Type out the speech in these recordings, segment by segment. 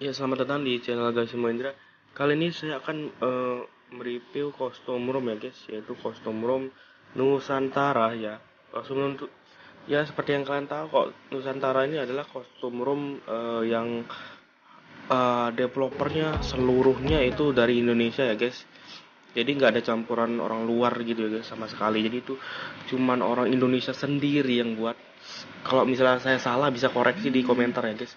Ya, selamat datang di channel Gazi Indra. Kali ini saya akan mereview kostum room ya guys, yaitu kostum room Nusantara ya. Kostum room ya seperti yang kalian tahu kok, Nusantara ini adalah kostum room yang developernya seluruhnya itu dari Indonesia ya guys. Jadi nggak ada campuran orang luar gitu ya guys sama sekali. Jadi itu cuman orang Indonesia sendiri yang buat. Kalau misalnya saya salah bisa koreksi di komentar ya guys.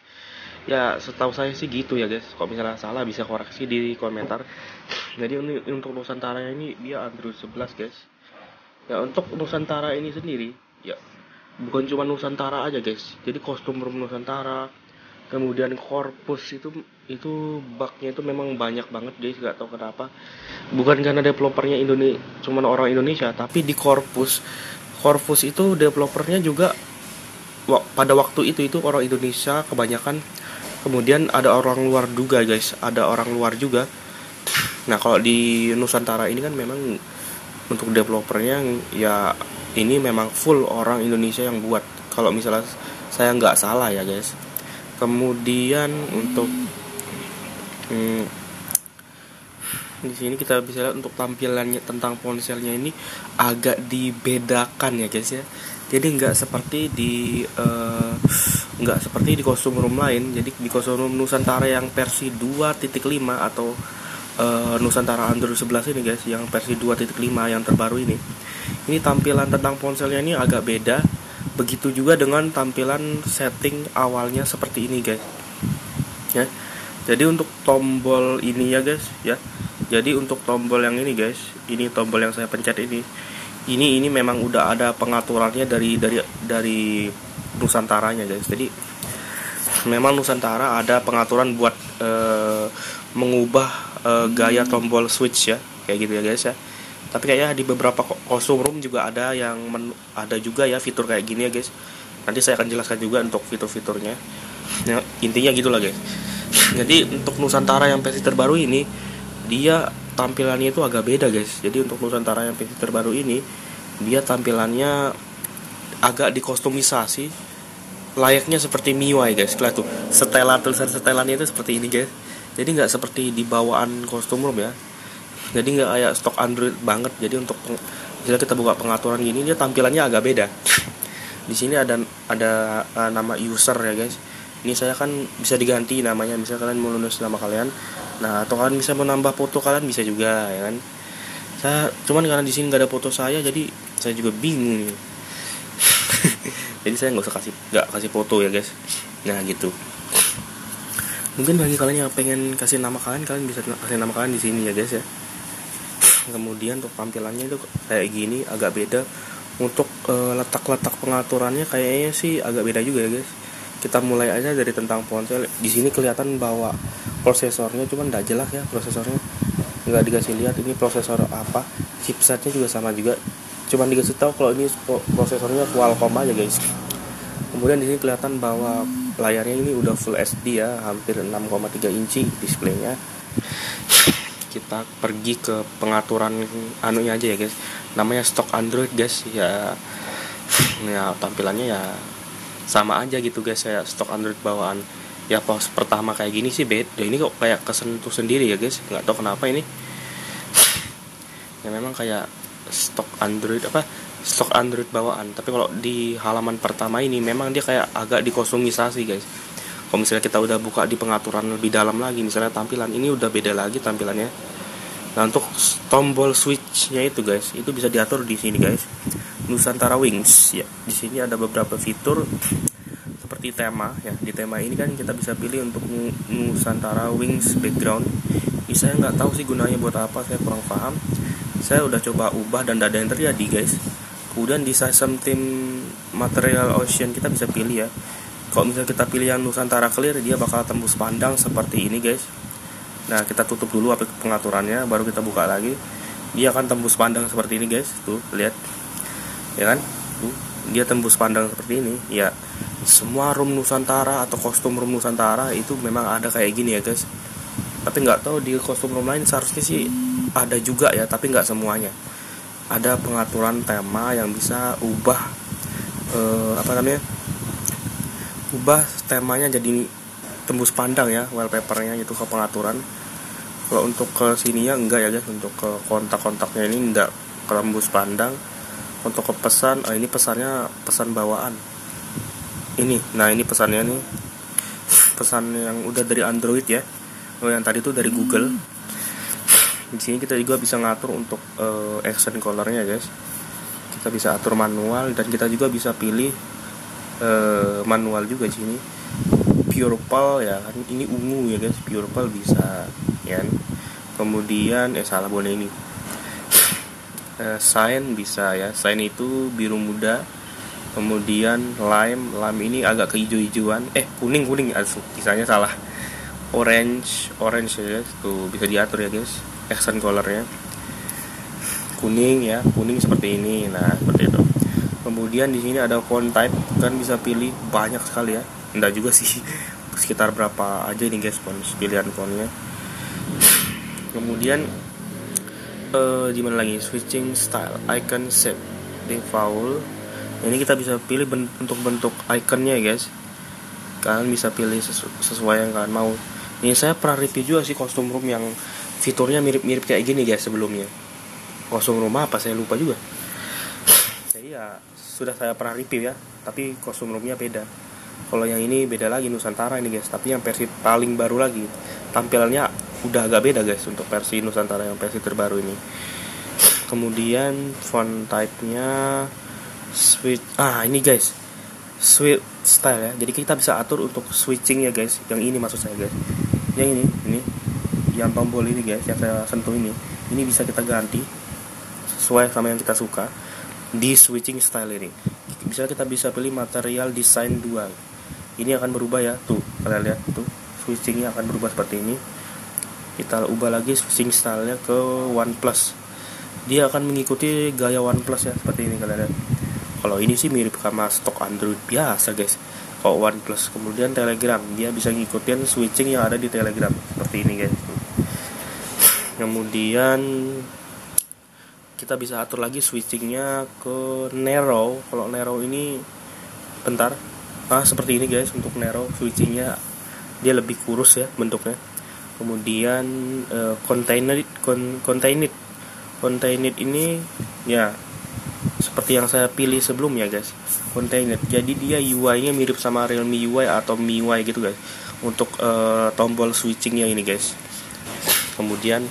Ya setahu saya sih gitu ya guys. Kalau misalnya salah bisa koreksi di komentar. Jadi untuk Nusantara ini dia Android 11 guys. Ya untuk Nusantara ini sendiri ya bukan cuma Nusantara aja guys. Jadi kostum room Nusantara, kemudian korpus itu bugnya itu memang banyak banget guys, nggak tahu kenapa. Bukan karena developernya Indonesia cuma orang Indonesia, tapi di korpus itu developernya juga pada waktu itu orang Indonesia kebanyakan. Kemudian ada orang luar juga guys, ada orang luar juga. Nah kalau di Nusantara ini kan memang untuk developernya ya ini memang full orang Indonesia yang buat, kalau misalnya saya nggak salah ya guys. Kemudian untuk di sini kita bisa lihat untuk tampilannya tentang ponselnya ini agak dibedakan ya guys ya. Jadi nggak seperti di kostum room lain. Jadi di kostum room Nusantara yang versi 2.5 atau Nusantara Android 11 ini guys, yang versi 2.5 yang terbaru ini tampilan tentang ponselnya ini agak beda. Begitu juga dengan tampilan setting awalnya seperti ini guys ya. Jadi untuk tombol ini ya guys ya. Jadi untuk tombol yang ini guys, ini tombol yang saya pencet ini memang udah ada pengaturannya dari Nusantaranya guys. Jadi memang Nusantara ada pengaturan buat mengubah gaya tombol switch ya, kayak gitu ya guys ya. Tapi kayaknya di beberapa kostum room juga ada ada juga ya fitur kayak gini ya guys. Nanti saya akan jelaskan juga untuk fitur-fiturnya. Ya, intinya gitulah guys. Jadi untuk Nusantara yang versi terbaru ini dia tampilannya itu agak beda guys. Jadi untuk Nusantara yang versi terbaru ini dia tampilannya agak dikostumisasi layaknya seperti MIUI guys. Lihat tuh, tulisan setelannya itu seperti ini guys. Jadi nggak seperti di bawaan kostum room ya. Jadi nggak kayak stok Android banget. Jadi untuk jika kita buka pengaturan gini dia tampilannya agak beda. Di sini ada nama user ya guys. Ini saya kan bisa diganti namanya, misalnya kalian mau nulis nama kalian. Nah, atau kalian bisa menambah foto kalian bisa juga ya kan. Cuman karena di sini nggak ada foto saya, jadi saya juga bingung. Jadi saya nggak kasih foto ya guys. Nah gitu. Mungkin bagi kalian yang pengen kasih nama kalian bisa kasih nama kalian di sini ya guys ya. Kemudian untuk tampilannya itu kayak gini, agak beda. Untuk letak-letak pengaturannya kayaknya sih agak beda juga ya guys. Kita mulai aja dari tentang ponsel. Di sini kelihatan bahwa prosesornya cuman nggak jelas ya, prosesornya nggak dikasih lihat ini prosesor apa. Chipsetnya juga sama juga, cuman dikasih tahu kalau ini prosesornya Qualcomm aja guys. Kemudian di sini kelihatan bahwa layarnya ini udah Full HD ya, hampir 6,3 inci displaynya. Kita pergi ke pengaturan anunya aja ya guys. Namanya stok Android guys ya. Ya tampilannya ya sama aja gitu guys, saya stok Android bawaan. Ya pas pertama kayak gini sih beda. Ini kok kayak kesentuh sendiri ya guys. Nggak tahu kenapa ini. Ya memang kayak stok Android bawaan. Tapi kalau di halaman pertama ini memang dia kayak agak dikostumisasi guys. Kalau misalnya kita udah buka di pengaturan lebih dalam lagi, misalnya tampilan ini udah beda lagi tampilannya. Nah untuk tombol switchnya itu guys, itu bisa diatur di sini guys. Nusantara Wings ya. Di sini ada beberapa fitur seperti tema ya. Di tema ini kan kita bisa pilih untuk Nusantara Wings background. Ini saya nggak tahu sih gunanya buat apa, saya kurang paham. Saya udah coba ubah dan tidak ada yang terjadi guys. Kemudian di sistem tim material ocean kita bisa pilih ya. Kalau misalnya kita pilih yang Nusantara clear, dia bakal tembus pandang seperti ini guys. Nah kita tutup dulu pengaturannya, baru kita buka lagi. Dia akan tembus pandang seperti ini guys. Tuh lihat ya kan, tuh dia tembus pandang seperti ini ya. Semua room Nusantara atau kostum room Nusantara itu memang ada kayak gini ya guys. Tapi nggak tahu di kostum room lain seharusnya sih ada juga ya, tapi nggak semuanya. Ada pengaturan tema yang bisa ubah ubah temanya jadi tembus pandang ya, wallpapernya itu ke pengaturan. Kalau untuk ke sininya enggak ya guys, untuk ke kontak-kontaknya ini enggak tembus pandang. Untuk ke pesan, ini pesannya pesan bawaan. Ini pesannya nih, pesan yang udah dari Android ya. Yang tadi itu dari Google. Di sini kita juga bisa ngatur untuk accent colornya guys. Kita bisa atur manual dan kita juga bisa pilih manual juga di sini. Purple ya kan, ini ungu ya guys, purple bisa ya. Kemudian salah boleh ini. Cyan bisa ya, cyan itu biru muda. Kemudian lime ini agak kehijau-hijauan, kuning kisahnya salah. Orange ya guys, tuh bisa diatur ya guys, accent colornya. Kuning seperti ini, nah seperti itu. Kemudian di sini ada font type, kan bisa pilih banyak sekali ya. Enggak juga sih, sekitar berapa aja nih guys pilihan fontnya. Kemudian gimana lagi, switching style, icon shape, default. Ini kita bisa pilih untuk bentuk iconnya ya guys. Kalian bisa pilih sesuai yang kalian mau. Ini saya pernah review juga sih kostum room yang fiturnya mirip-mirip kayak gini guys sebelumnya. Kostum room apa saya lupa juga. Jadi ya sudah saya pernah review ya, tapi kostum roomnya beda. Kalau yang ini beda lagi, Nusantara ini guys, tapi yang versi paling baru lagi. Tampilannya udah agak beda guys untuk versi Nusantara yang versi terbaru ini. Kemudian font type-nya ini guys, switch style ya. Jadi kita bisa atur untuk switching ya guys. Yang ini maksud saya guys. Yang ini yang tombol ini guys, yang saya sentuh ini bisa kita ganti sesuai sama yang kita suka di switching style ini. Kita bisa pilih material design 2. Ini akan berubah ya, tuh kalian lihat tuh, switchingnya akan berubah seperti ini. Kita ubah lagi switching stylenya ke OnePlus. Dia akan mengikuti gaya OnePlus ya, seperti ini kalian lihat. Kalau ini sih mirip sama stok Android biasa guys. Kalau OnePlus, kemudian Telegram, dia bisa ngikutin switching yang ada di Telegram seperti ini guys. Kemudian kita bisa atur lagi switchingnya ke narrow. Kalau narrow ini seperti ini guys. Untuk narrow switchingnya dia lebih kurus ya bentuknya. Kemudian contained ini ya seperti yang saya pilih sebelumnya guys, contained. Jadi dia UI-nya mirip sama Realme UI atau MIUI gitu guys untuk tombol switchingnya ini guys. Kemudian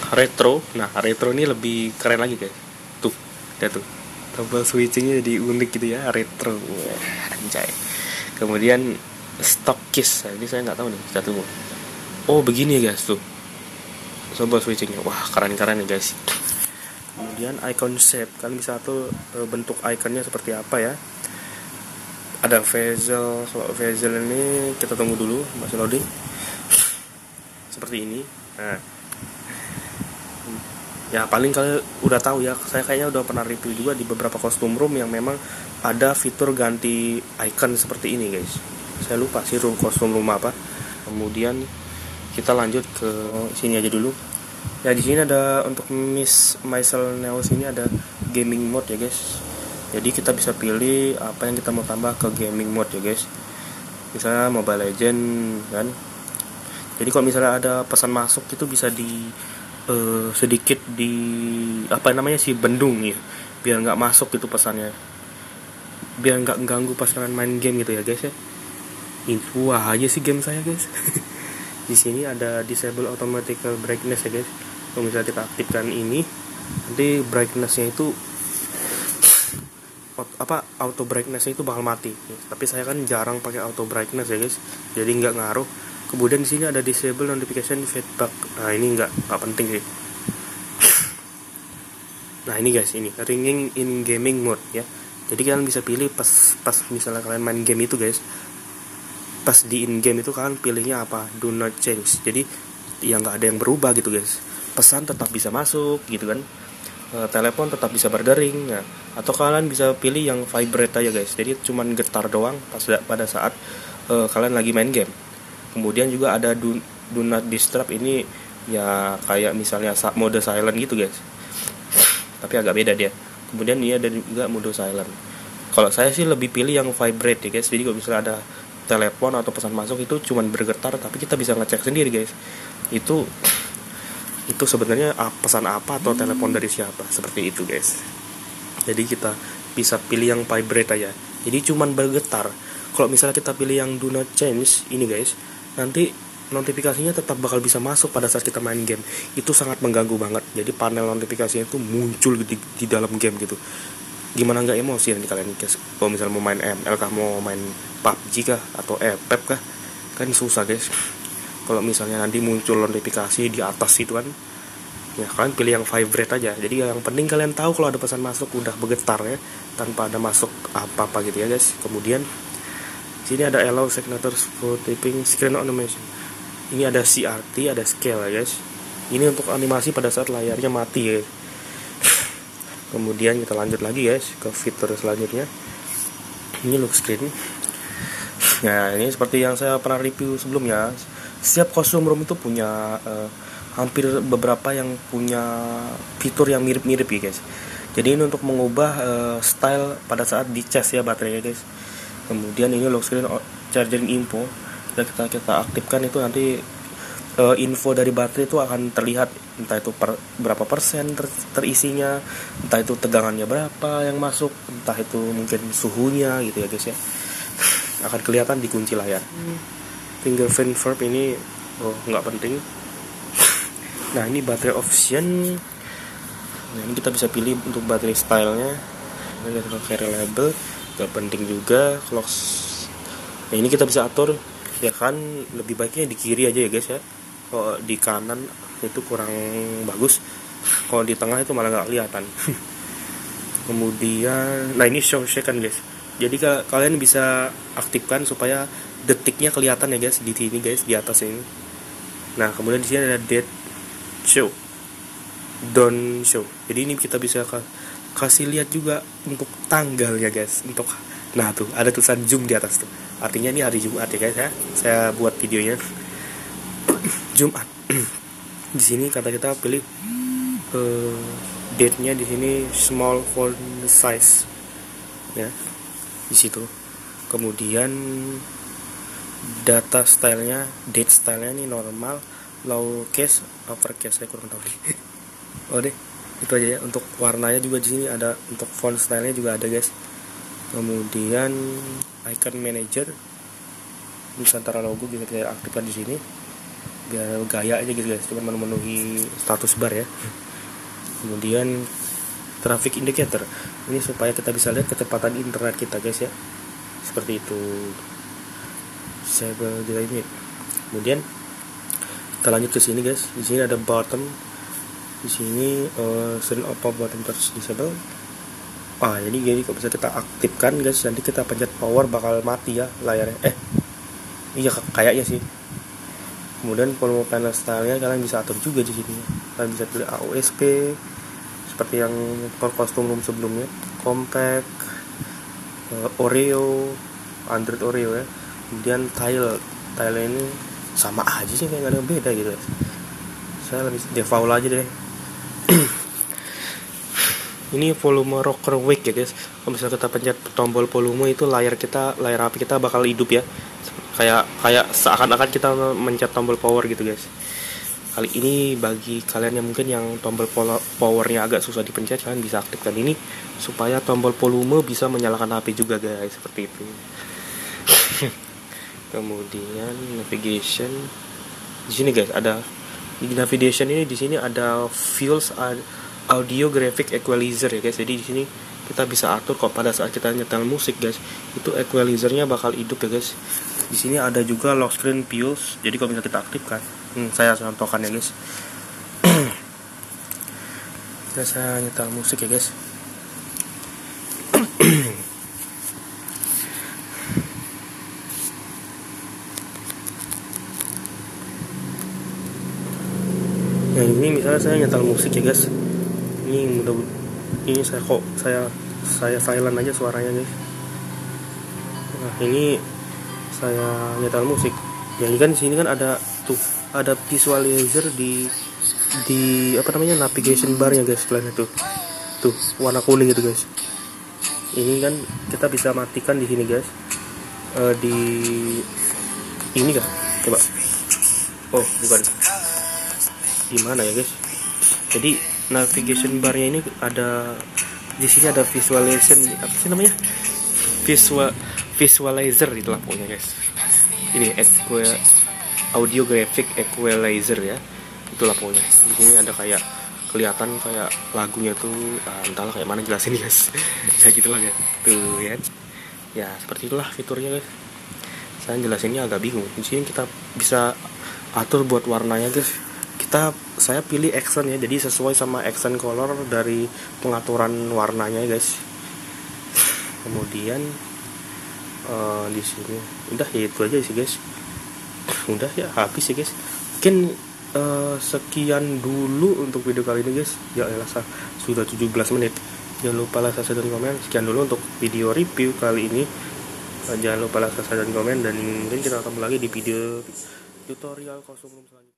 retro, retro ini lebih keren lagi guys. Tuh, lihat tuh, tombol switchingnya jadi unik gitu ya, retro. Anjay. Kemudian stock keys, ini saya nggak tahu nih, kita tunggu. Oh begini ya guys tuh, tombol switchingnya, wah keren-keren ya guys. Kemudian icon shape, kalian bisa atur bentuk iconnya seperti apa ya. Ada bezel, kalau bezel ini kita tunggu dulu masih loading. Seperti ini. Nah, ya paling kalian udah tahu ya, saya kayaknya udah pernah review juga di beberapa custom room yang memang ada fitur ganti icon seperti ini guys. Saya lupa sih custom room apa. Kemudian kita lanjut ke sini aja dulu. Ya di sini ada untuk Mycel Neos ini ada gaming mode ya guys. Jadi kita bisa pilih apa yang kita mau tambah ke gaming mode ya guys. Misalnya Mobile Legend kan. Jadi kalau misalnya ada pesan masuk itu bisa sedikit bendung ya, biar nggak masuk gitu pesannya, biar nggak ganggu pas kalian main game gitu ya guys ya. Ini wah aja sih game saya guys. Di sini ada disable automatic brightness ya guys. Kalau misalnya kita aktifkan ini, nanti brightnessnya itu auto brightnessnya itu bakal mati. Tapi saya kan jarang pakai auto brightness ya guys, jadi nggak ngaruh. Kemudian di sini ada disable notification feedback. Nah ini nggak penting sih. Nah ini guys, ini ringing in gaming mode ya. Jadi kalian bisa pilih pas misalnya kalian main game itu guys, pas di in game itu kalian pilihnya apa, do not change. Jadi ya nggak ada yang berubah gitu guys. Pesan tetap bisa masuk gitu kan. Telepon tetap bisa berdering ya. Atau kalian bisa pilih yang vibrate aja guys. Jadi cuman getar doang pada saat kalian lagi main game. Kemudian juga ada do not disturb, ini ya kayak misalnya mode silent gitu guys, tapi agak beda dia. Kemudian ini ada juga mode silent. Kalau saya sih lebih pilih yang vibrate ya guys. Jadi kalau misalnya ada telepon atau pesan masuk itu cuman bergetar, tapi kita bisa ngecek sendiri guys. Itu sebenarnya pesan apa atau telepon dari siapa, seperti itu guys. Jadi kita bisa pilih yang vibrate aja. Jadi cuman bergetar. Kalau misalnya kita pilih yang do not change ini guys, nanti notifikasinya tetap bakal bisa masuk pada saat kita main game. Itu sangat mengganggu banget. Jadi panel notifikasinya itu muncul di dalam game gitu. Gimana nggak emosi nanti kalian guys kalau misalnya mau main ML kah, mau main PUBG kah atau PEP kah, kan susah guys. Kalau misalnya nanti muncul notifikasi di atas itu kan, ya kalian pilih yang vibrate aja. Jadi yang penting kalian tahu kalau ada pesan masuk udah bergetar ya, tanpa ada masuk apa-apa gitu ya guys. Kemudian sini ada allow signatures for typing screen animation. Ini ada CRT, ada scale ya guys. Ini untuk animasi pada saat layarnya mati ya. Kemudian kita lanjut lagi guys ke fitur selanjutnya. Ini lock screen. Nah ini seperti yang saya pernah review sebelumnya. Setiap custom ROM itu punya hampir beberapa yang punya fitur yang mirip-mirip ya guys. Jadi ini untuk mengubah style pada saat dicas ya baterainya guys. Kemudian ini lock screen charging info. Kita aktifkan itu nanti info dari baterai itu akan terlihat, entah itu berapa persen terisinya, entah itu tegangannya berapa yang masuk, entah itu mungkin suhunya gitu ya guys ya. Akan kelihatan di kunci layar. Fingerprint verb ini nggak penting. Nah ini baterai option. Nah ini kita bisa pilih untuk baterai stylenya. Ini kita pakai reliable, nggak penting juga. Clock. Nah ini kita bisa atur ya kan, lebih baiknya di kiri aja ya guys ya. Kalau di kanan itu kurang bagus, kalau di tengah itu malah nggak kelihatan. Kemudian nah ini show second guys. Jadi kalian bisa aktifkan supaya detiknya kelihatan ya guys, di sini guys, di atas ini. Nah kemudian di sini ada date show, don't show. Jadi ini kita bisa kasih lihat juga untuk tanggalnya guys. Untuk nah tuh ada tulisan Zoom di atas tuh. Artinya ini hari Jumat ya guys ya. Saya buat videonya Jumat. Di sini kata kita pilih date-nya di sini small font size ya. Di situ. Kemudian data stylenya, date stylenya ini normal, lowercase, uppercase, saya kurang tahu nih. Oh deh, itu aja ya. Untuk warnanya juga di sini ada, untuk font stylenya juga ada guys. Kemudian icon manager Nusantara logo bisa kita aktifkan di sini biar gaya aja gitu guys, cuma memenuhi status bar ya. Kemudian traffic indicator ini supaya kita bisa lihat kecepatan internet kita guys ya, seperti itu. Saya berdiri ini. Kemudian kita lanjut ke sini guys. Di sini ada button. Di sini turn off button terus disable. Jadi kalau bisa kita aktifkan guys, nanti kita pencet power bakal mati ya layarnya. Iya kayaknya sih. Kemudian volume panel stylenya kalian bisa atur juga di sini. Kalian bisa pilih AOSP seperti yang custom ROM sebelumnya, compact, Oreo, Android Oreo ya. Kemudian tile ini sama aja sih, kayak gak ada yang beda gitu. Saya lebih default aja deh. Ini volume rocker wake ya guys. Kalau misalnya kita pencet tombol volume itu layar HP kita bakal hidup ya. Kayak seakan-akan kita mencet tombol power gitu guys. Kali ini bagi kalian yang mungkin yang tombol powernya agak susah dipencet, kalian bisa aktifkan ini supaya tombol volume bisa menyalakan HP juga guys, seperti itu. Kemudian navigation. Di sini guys ada di navigation ini, di sini ada Fuels Audio Graphic Equalizer ya guys. Jadi di sini kita bisa atur kok pada saat kita nyetel musik guys, itu equalizernya bakal hidup ya guys. Di sini ada juga lock screen views. Jadi kalau bisa kita aktifkan, saya contohkan ya guys. Saya nyetel musik ya guys. Nah ini misalnya saya nyetel musik ya guys. Ini saya silent aja suaranya guys. Nah ini saya nyetel musik. Yang kan di sini kan ada visualizer di navigation barnya guys, kalian tuh warna kuning gitu guys. Ini kan kita bisa matikan di sini guys. Di ini kah? Coba. Oh, bukan. Gimana ya guys? Jadi navigation barnya ini ada di sini, ada visualization, apa sih namanya? Visualizer itulah pokoknya guys. Ini audio graphic equalizer ya. Itulah pokoknya. Di sini ada kayak kelihatan kayak lagunya tuh, entahlah kayak mana jelasin guys. Ya gitulah guys. Tuh ya. Ya seperti itulah fiturnya guys. Saya jelasinnya agak bingung. Di sini kita bisa atur buat warnanya guys. Saya pilih accent ya, jadi sesuai sama accent color dari pengaturan warnanya guys. Kemudian di sini udah ya, itu aja sih guys. Udah ya, habis ya guys. Mungkin sekian dulu untuk video kali ini guys. Ya elah, sudah 17 menit. Jangan lupa like, subscribe, dan komen. Sekian dulu untuk video review kali ini. Jangan lupa like, subscribe, dan komen, dan mungkin kita ketemu lagi di video tutorial kostum room selanjutnya.